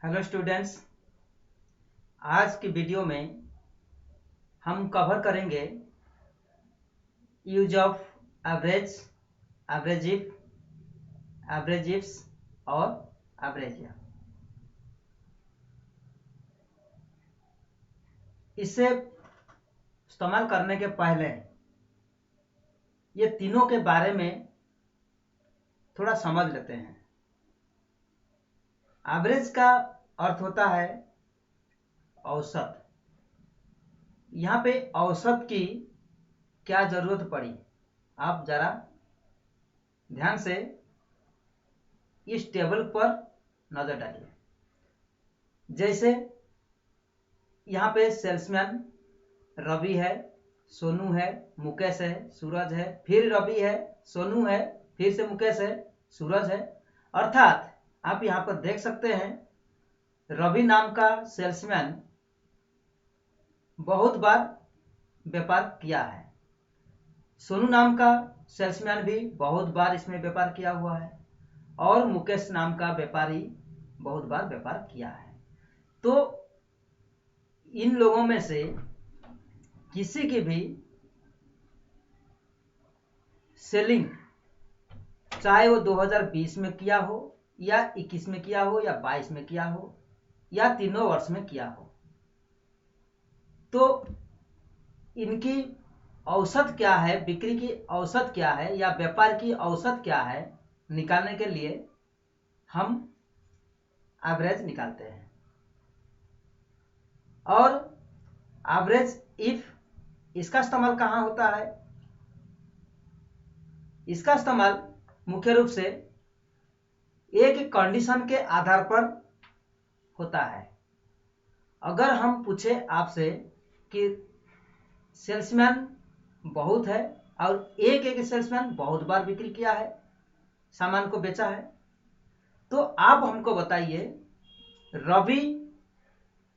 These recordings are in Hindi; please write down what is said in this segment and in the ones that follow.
हेलो स्टूडेंट्स, आज की वीडियो में हम कवर करेंगे यूज ऑफ एवरेज, एवरेजिव, एवरेजिव्स और एवरेजिया। इसे इस्तेमाल करने के पहले ये तीनों के बारे में थोड़ा समझ लेते हैं। एवरेज का अर्थ होता है औसत। यहाँ पे औसत की क्या जरूरत पड़ी, आप जरा ध्यान से इस टेबल पर नजर डालिए। जैसे यहाँ पे सेल्समैन रवि है, सोनू है, मुकेश है, सूरज है, फिर रवि है, सोनू है, फिर से मुकेश है, सूरज है। अर्थात आप यहाँ पर देख सकते हैं रवि नाम का सेल्समैन बहुत बार व्यापार किया है, सोनू नाम का सेल्समैन भी बहुत बार इसमें व्यापार किया हुआ है और मुकेश नाम का व्यापारी बहुत बार व्यापार किया है। तो इन लोगों में से किसी की भी सेलिंग चाहे वो 2020 में किया हो या 21 में किया हो या 22 में किया हो या तीनों वर्ष में किया हो, तो इनकी औसत क्या है, बिक्री की औसत क्या है या व्यापार की औसत क्या है, निकालने के लिए हम एवरेज निकालते हैं। और एवरेज इफ इसका इस्तेमाल कहाँ होता है? इसका इस्तेमाल मुख्य रूप से एक कंडीशन के आधार पर होता है। अगर हम पूछे आपसे कि सेल्समैन बहुत है और एक सेल्समैन बहुत बार बिक्री किया है, सामान को बेचा है, तो आप हमको बताइए रवि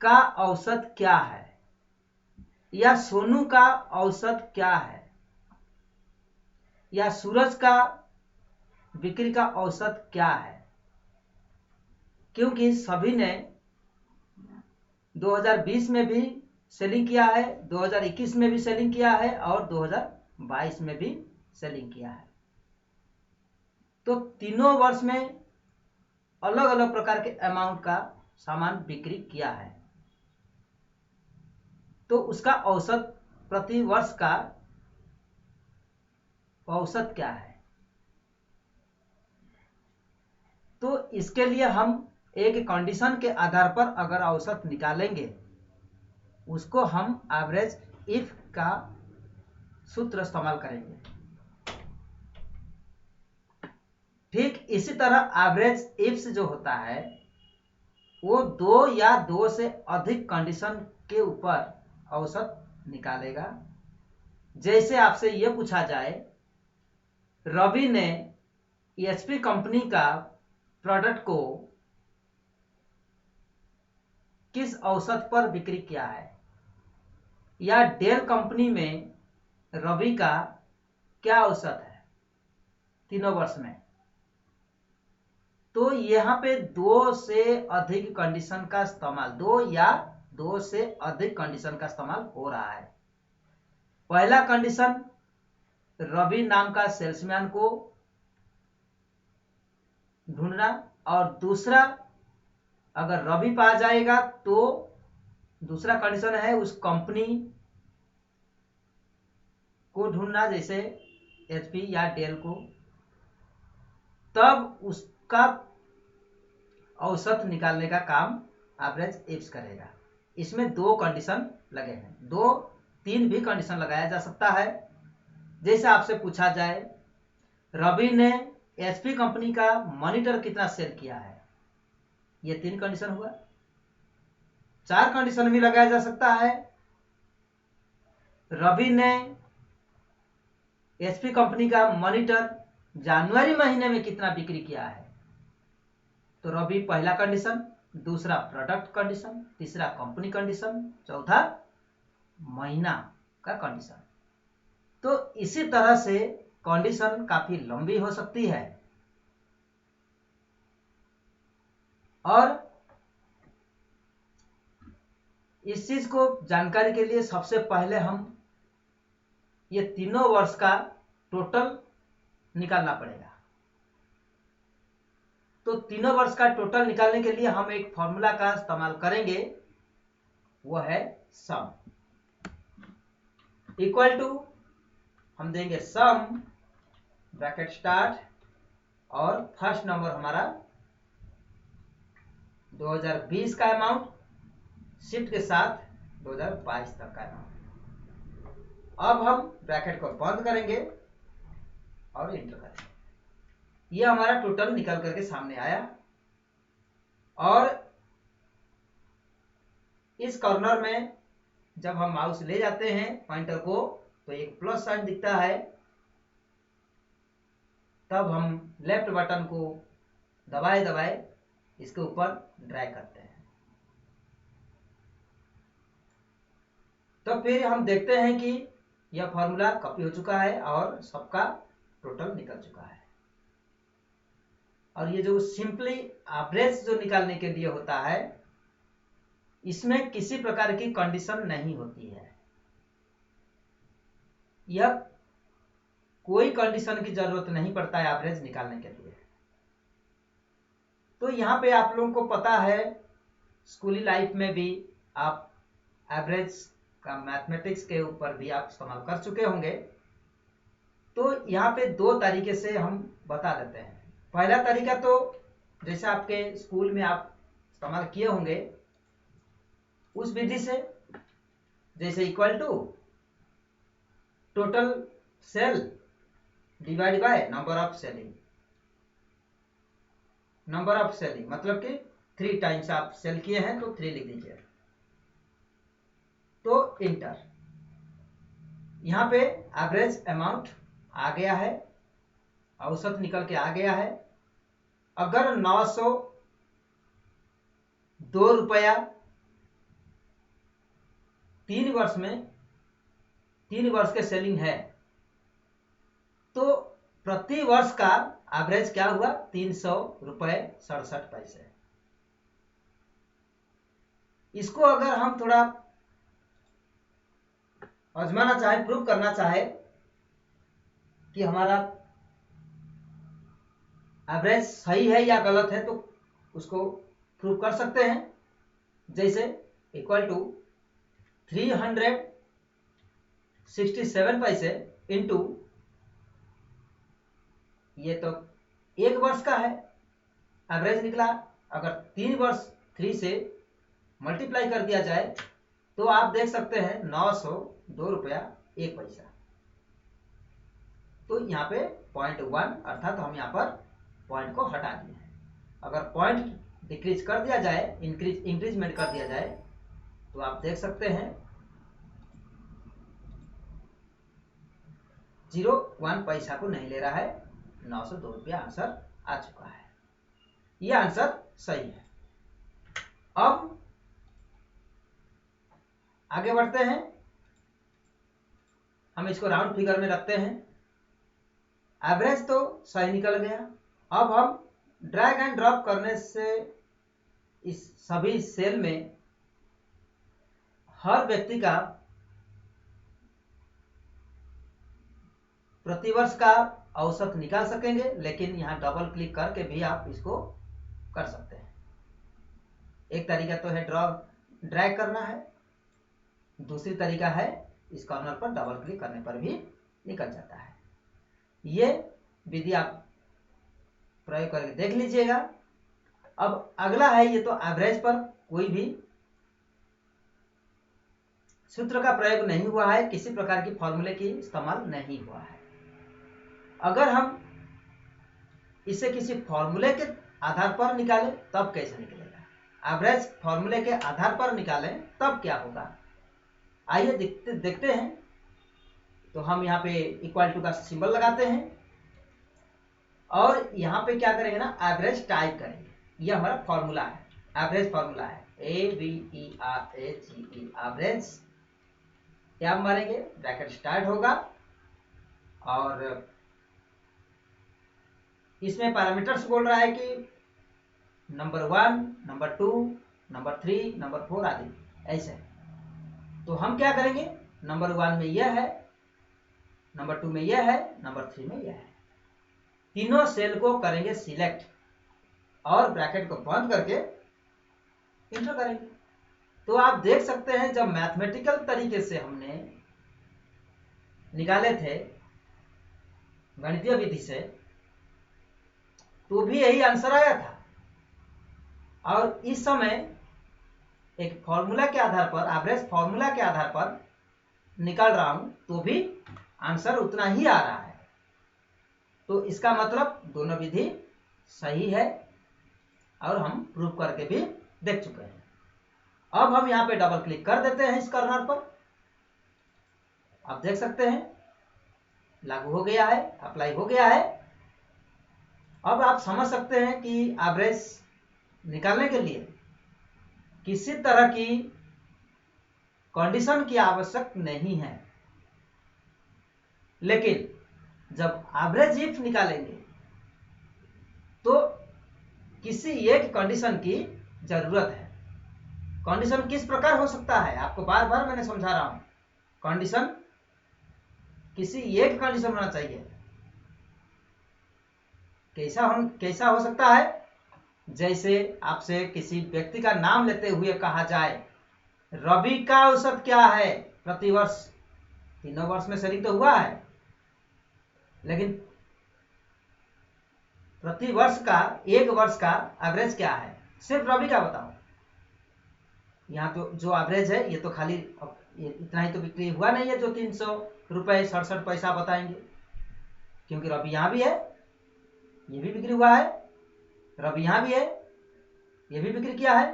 का औसत क्या है या सोनू का औसत क्या है या सूरज का बिक्री का औसत क्या है। क्योंकि सभी ने 2020 में भी सेलिंग किया है, 2021 में भी सेलिंग किया है और 2022 में भी सेलिंग किया है। तो तीनों वर्ष में अलग अलग प्रकार के अमाउंट का सामान बिक्री किया है, तो उसका औसत प्रति वर्ष का औसत क्या है। तो इसके लिए हम एक कंडीशन के आधार पर अगर औसत निकालेंगे, उसको हम एवरेज इफ का सूत्र इस्तेमाल करेंगे। ठीक इसी तरह एवरेज इफ्स जो होता है वो दो या दो से अधिक कंडीशन के ऊपर औसत निकालेगा। जैसे आपसे यह पूछा जाए रवि ने एचपी कंपनी का प्रोडक्ट को किस औसत पर बिक्री किया है या डेल कंपनी में रवि का क्या औसत है तीनों वर्ष में, तो यहाँ पे दो से अधिक कंडीशन का इस्तेमाल, दो या दो से अधिक कंडीशन का इस्तेमाल हो रहा है। पहला कंडीशन रवि नाम का सेल्समैन को ढूंढना और दूसरा अगर रवि पा जाएगा तो दूसरा कंडीशन है उस कंपनी को ढूंढना, जैसे एचपी या डेल को, तब उसका औसत निकालने का काम एवरेज इफ्स करेगा। इसमें दो कंडीशन लगे हैं, दो तीन भी कंडीशन लगाया जा सकता है। जैसे आपसे पूछा जाए रवि ने एचपी कंपनी का मॉनिटर कितना सेल किया है, ये तीन कंडीशन हुआ। चार कंडीशन भी लगाया जा सकता है, रवि ने एचपी कंपनी का मॉनिटर जनवरी महीने में कितना बिक्री किया है, तो रवि पहला कंडीशन, दूसरा प्रोडक्ट कंडीशन, तीसरा कंपनी कंडीशन, चौथा महीना का कंडीशन। तो इसी तरह से कंडीशन काफी लंबी हो सकती है और इस चीज को जानकारी के लिए सबसे पहले हम ये तीनों वर्ष का टोटल निकालना पड़ेगा। तो तीनों वर्ष का टोटल निकालने के लिए हम एक फॉर्मूला का इस्तेमाल करेंगे, वो है सम इक्वल टू, हम देंगे सम ब्रैकेट स्टार्ट और फर्स्ट नंबर हमारा 2020 का अमाउंट शिफ्ट के साथ 2022 तक का अमाउंट। अब हम ब्रैकेट को बंद करेंगे और इंटर करेंगे। ये हमारा टोटल निकल करके सामने आया और इस कॉर्नर में जब हम माउस ले जाते हैं पॉइंटर को तो एक प्लस साइन दिखता है, तब हम लेफ्ट बटन को दबाए दबाए इसके ऊपर ड्रैग करते हैं। तो फिर हम देखते हैं कि यह फॉर्मूला कॉपी हो चुका है और सबका टोटल निकल चुका है। और ये जो सिंपली एवरेज जो निकालने के लिए होता है, इसमें किसी प्रकार की कंडीशन नहीं होती है। यह कोई कंडीशन की जरूरत नहीं पड़ता है एवरेज निकालने के लिए। तो यहाँ पे आप लोगों को पता है, स्कूली लाइफ में भी आप एवरेज का मैथमेटिक्स के ऊपर भी आप इस्तेमाल कर चुके होंगे। तो यहाँ पे दो तरीके से हम बता देते हैं। पहला तरीका तो जैसे आपके स्कूल में आप इस्तेमाल किए होंगे उस विधि से, जैसे equal to total sale divide by number of selling. Number of selling मतलब कि 3 टाइम्स आप सेल किए हैं तो 3 लिख दीजिए, तो इंटर। यहाँ पे एवरेज अमाउंट आ गया है, औसत निकल के आ गया है। अगर 902 रुपया 3 वर्ष में 3 वर्ष के सेलिंग है तो प्रति वर्ष का एवरेज क्या हुआ, 300.67 रुपए। इसको अगर हम थोड़ा आजमाना चाहे, प्रूव करना चाहे कि हमारा एवरेज सही है या गलत है, तो उसको प्रूव कर सकते हैं। जैसे इक्वल टू 367 पैसे इंटू, ये तो 1 वर्ष का है एवरेज निकला। अगर 3 वर्ष 3 से मल्टीप्लाई कर दिया जाए तो आप देख सकते हैं 902 रुपया 1 पैसा। तो यहाँ पे 0.1 अर्थात हम यहाँ पर पॉइंट को हटा दिए हैं। अगर पॉइंट डिक्रीज कर दिया जाए, इंक्रीजमेंट कर दिया जाए, तो आप देख सकते हैं 0.1 पैसा को नहीं ले रहा है, 902 रुपया आंसर आ चुका है। यह आंसर सही है। अब आगे बढ़ते हैं, हम इसको राउंड फिगर में रखते हैं। एवरेज तो सही निकल गया। अब हम ड्रैग एंड ड्रॉप करने से इस सभी सेल में हर व्यक्ति का प्रतिवर्ष का औसत निकाल सकेंगे, लेकिन यहाँ डबल क्लिक करके भी आप इसको कर सकते हैं। एक तरीका तो है ड्रैग करना है, दूसरी तरीका है इस कॉर्नर पर डबल क्लिक करने पर भी निकल जाता है। ये विधि आप प्रयोग करके देख लीजिएगा। अब अगला है, ये तो एवरेज पर कोई भी सूत्र का प्रयोग नहीं हुआ है, किसी प्रकार की फॉर्मूले की इस्तेमाल नहीं हुआ है। अगर हम इसे किसी फॉर्मूले के आधार पर निकालें तब कैसे निकलेगा, एवरेज फॉर्मूले के आधार पर निकालें तब क्या होगा, आइए देखते हैं। तो हम यहाँ पे इक्वल टू का सिंबल लगाते हैं और यहाँ पे क्या करेंगे ना, एवरेज टाइप करेंगे। ये हमारा फॉर्मूला है, एवरेज फॉर्मूला है, AVERAGE एवरेज। क्या मारेंगे, ब्रैकेट स्टार्ट होगा और इसमें पैरामीटर्स बोल रहा है कि नंबर 1, नंबर 2, नंबर 3, नंबर 4 आदि ऐसे। तो हम क्या करेंगे, नंबर 1 में यह है, नंबर 2 में यह है, नंबर 3 में यह है। तीनों सेल को करेंगे सिलेक्ट और ब्रैकेट को बंद करके इंटर करेंगे। तो आप देख सकते हैं जब मैथमेटिकल तरीके से हमने निकाले थे गणितीय विधि से, तो भी यही आंसर आया था। और इस समय एक फॉर्मूला के आधार पर, एवरेज फॉर्मूला के आधार पर निकाल रहा हूं, तो भी आंसर उतना ही आ रहा है। तो इसका मतलब दोनों विधि सही है और हम प्रूव करके भी देख चुके हैं। अब हम यहां पे डबल क्लिक कर देते हैं इस कॉर्नर पर। आप देख सकते हैं लागू हो गया है, अप्लाई हो गया है। अब आप समझ सकते हैं कि एवरेज निकालने के लिए किसी तरह की कंडीशन की आवश्यकता नहीं है, लेकिन जब एवरेज इफ निकालेंगे तो किसी एक कंडीशन की जरूरत है। कंडीशन किस प्रकार हो सकता है, आपको बार बार मैंने समझा रहा हूं। कंडीशन किसी एक कंडीशन होना चाहिए। कैसा हो सकता है, जैसे आपसे किसी व्यक्ति का नाम लेते हुए कहा जाए, रवि का औसत क्या है प्रतिवर्ष, तीनों वर्ष में शरीक तो हुआ है, लेकिन प्रति वर्ष का, एक वर्ष का एवरेज क्या है, सिर्फ रवि का बताओ। यहाँ तो जो एवरेज है ये तो खाली ये इतना ही तो बिक्री हुआ नहीं है जो 300 रुपये 67 पैसा बताएंगे, क्योंकि रवि यहाँ भी है, ये भी बिक्री हुआ है, रवि यहाँ भी है, ये भी बिक्री किया है।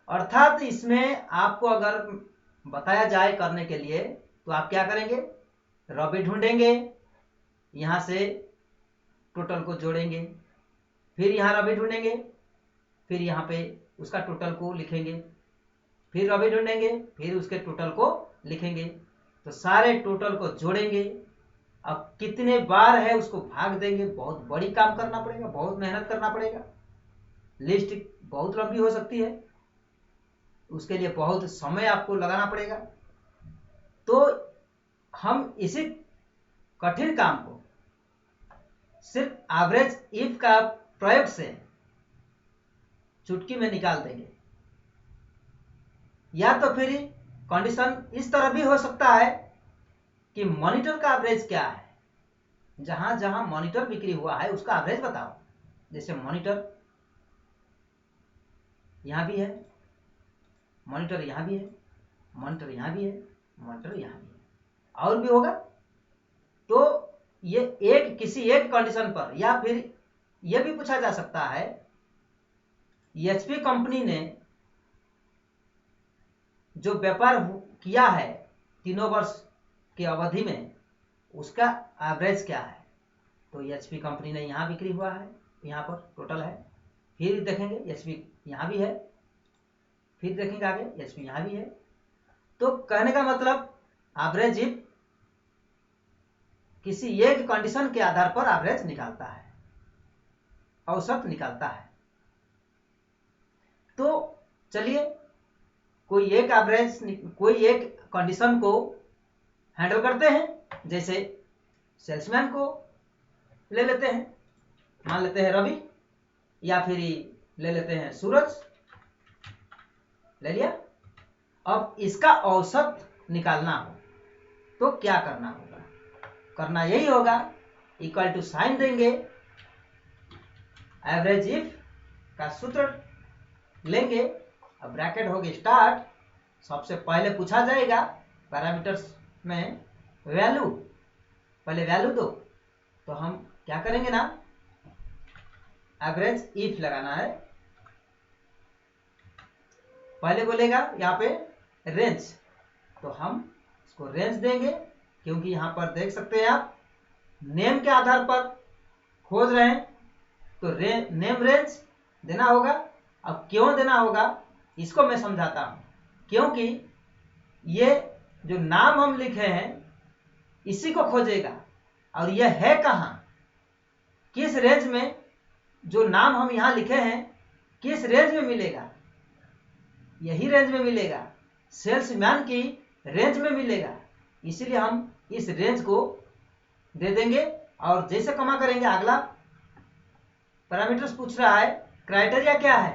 अर्थात इसमें आपको अगर बताया जाए करने के लिए तो आप क्या करेंगे, रवि ढूंढेंगे, यहां से टोटल को जोड़ेंगे, फिर यहां रवि ढूंढेंगे, फिर यहां पे उसका टोटल को लिखेंगे, फिर रवि ढूंढेंगे, फिर उसके टोटल को लिखेंगे। तो सारे टोटल को जोड़ेंगे। अब कितने बार है उसको भाग देंगे, बहुत बड़ी काम करना पड़ेगा, बहुत मेहनत करना पड़ेगा, लिस्ट बहुत लंबी हो सकती है, उसके लिए बहुत समय आपको लगाना पड़ेगा। तो हम इसी कठिन काम को सिर्फ एवरेज इफ का प्रयोग से चुटकी में निकाल देंगे। या तो फिर कंडीशन इस तरह भी हो सकता है कि मॉनिटर का एवरेज क्या है, जहां जहां मॉनिटर बिक्री हुआ है उसका एवरेज बताओ। जैसे मॉनिटर यहां भी है, मॉनिटर यहां भी है, मॉनिटर यहां भी है, मॉनिटर यहां भी है, और भी होगा। तो ये एक किसी एक कंडीशन पर, या फिर यह भी पूछा जा सकता है एचपी कंपनी ने जो व्यापार किया है तीनों वर्ष की अवधि में, उसका एवरेज क्या है। तो एचपी कंपनी ने यहां बिक्री हुआ है, यहां पर टोटल है, फिर देखेंगे एचपी यहां भी है, फिर देखेंगे आगे एचपी यहां भी है। तो कहने का मतलब एवरेज इफ किसी एक कंडीशन के आधार पर एवरेज निकालता है, औसत निकालता है। तो चलिए कोई एक एवरेज, कोई एक कंडीशन को हैंडल करते हैं। जैसे सेल्समैन को ले लेते हैं, मान लेते हैं रवि, या फिर ले लेते हैं सूरज, ले लिया। अब इसका औसत निकालना हो तो क्या करना होगा, करना यही होगा, इक्वल टू साइन देंगे, एवरेज इफ का सूत्र लेंगे, अब ब्रैकेट होगी स्टार्ट, सबसे पहले पूछा जाएगा पैरामीटर्स में वैल्यू, पहले वैल्यू दो। तो हम क्या करेंगे ना, एवरेज इफ लगाना है, पहले बोलेगा यहाँ पे रेंज, तो हम इसको रेंज देंगे, क्योंकि यहां पर देख सकते हैं आप नेम के आधार पर खोज रहे हैं, तो नेम रेंज देना होगा। अब क्यों देना होगा इसको मैं समझाता हूं, क्योंकि ये जो नाम हम लिखे हैं इसी को खोजेगा, और यह है कहां, किस रेंज में, जो नाम हम यहां लिखे हैं किस रेंज में मिलेगा, यही रेंज में मिलेगा। सेल्समैन की रेंज में मिलेगा, इसीलिए हम इस रेंज को दे देंगे। और जैसे कमा करेंगे, अगला पैरामीटर्स पूछ रहा है क्राइटेरिया क्या है।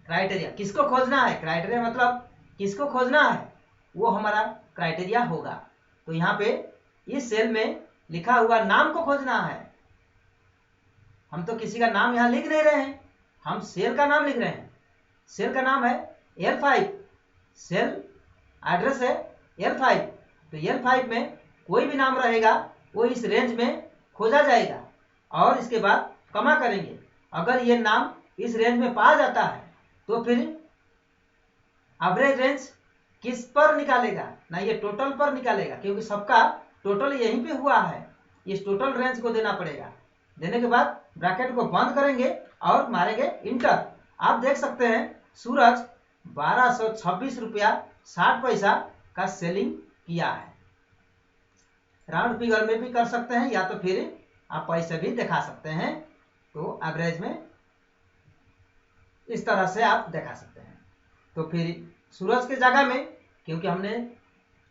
क्राइटेरिया किसको खोजना है, क्राइटेरिया मतलब किसको खोजना है, वो हमारा क्राइटेरिया होगा। तो यहाँ पे इस सेल में लिखा हुआ नाम को खोजना है। हम तो किसी का नाम यहाँ लिख नहीं रहे हैं, हम सेल का नाम लिख रहे हैं। सेल का नाम है L5, सेल एड्रेस है L5। तो L5 में कोई भी नाम रहेगा वो इस रेंज में खोजा जाएगा और इसके बाद कमा करेंगे। अगर ये नाम इस रेंज में पाया जाता है तो फिर एवरेज रेंज किस पर निकालेगा ना, ये टोटल पर निकालेगा, क्योंकि सबका टोटल यहीं पे हुआ है। इस टोटल रेंज को देना पड़ेगा। देने के बाद ब्रैकेट को बंद करेंगे और मारेंगे इंटर। आप देख सकते हैं सूरज 1226 रुपया 60 पैसा का सेलिंग किया है। राउंड फिगर में भी कर सकते हैं या तो फिर आप पैसे भी दिखा सकते हैं। तो एवरेज में इस तरह से आप दिखा सकते हैं। तो फिर सूरज के जगह में, क्योंकि हमने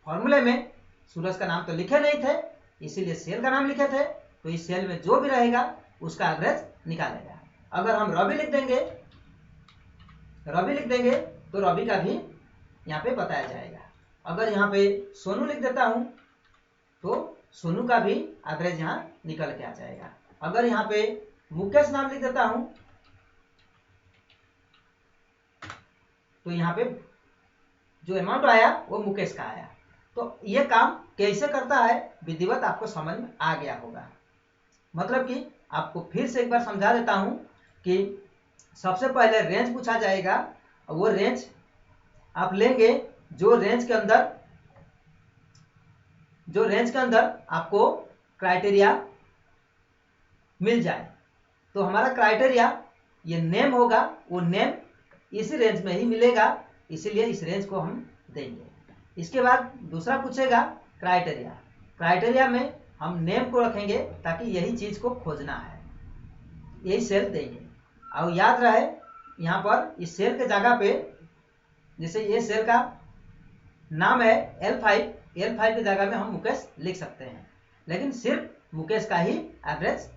फॉर्मूले में सूरज का नाम तो लिखे नहीं थे, इसीलिए सेल का नाम लिखे थे, तो इस सेल में जो भी रहेगा उसका एवरेज निकालेगा। अगर हम रवि लिख देंगे तो रवि का भी यहाँ पे बताया जाएगा। अगर यहाँ पे सोनू लिख देता हूँ तो सोनू का भी एवरेज यहाँ निकल के आ जाएगा। अगर यहाँ पे मुकेश नाम लिख देता हूँ तो यहाँ पे जो अमाउंट आया वो मुकेश का आया। तो ये काम कैसे करता है विधिवत आपको समझ में आ गया होगा। मतलब कि आपको फिर से एक बार समझा देता हूं कि सबसे पहले रेंज पूछा जाएगा। वो रेंज आप लेंगे जो रेंज के अंदर आपको क्राइटेरिया मिल जाए। तो हमारा क्राइटेरिया ये नेम होगा, वो नेम इसी रेंज में ही मिलेगा, इसीलिए इस रेंज को हम देंगे। इसके बाद दूसरा पूछेगा क्राइटेरिया। क्राइटेरिया में हम नेम को रखेंगे ताकि यही चीज को खोजना है, यही सेल देंगे। और याद रहे यहाँ पर इस सेल के जगह पे, जैसे ये सेल का नाम है L5 की जगह में हम मुकेश लिख सकते हैं, लेकिन सिर्फ मुकेश का ही एवरेज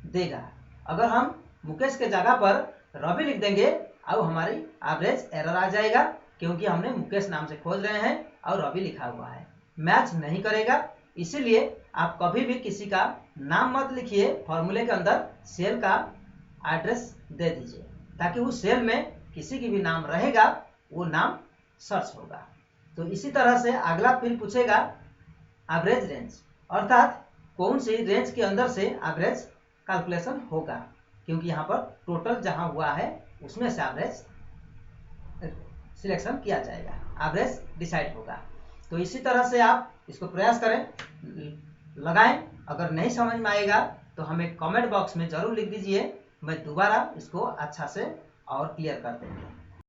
देगा। अगर हम मुकेश के जगह पर रवि लिख देंगे अब हमारी एवरेज एरर आ जाएगा, क्योंकि हमने मुकेश नाम से खोज रहे हैं और रवि लिखा हुआ है, मैच नहीं करेगा। इसीलिए आप कभी भी किसी का नाम मत लिखिए, फॉर्मूले के अंदर सेल का एड्रेस दे दीजिए ताकि उस सेल में किसी की भी नाम रहेगा वो नाम सर्च होगा। तो इसी तरह से अगला फिर पूछेगा एवरेज रेंज, अर्थात कौन सी रेंज के अंदर से एवरेज कैलकुलेशन होगा, क्योंकि यहाँ पर टोटल जहां हुआ है उसमें से एवरेज सिलेक्शन किया जाएगा, एवरेज डिसाइड होगा। तो इसी तरह से आप इसको प्रयास करें, लगाएं। अगर नहीं समझ में आएगा तो हमें कमेंट बॉक्स में जरूर लिख दीजिए, मैं दोबारा इसको अच्छा से और क्लियर कर देंगे।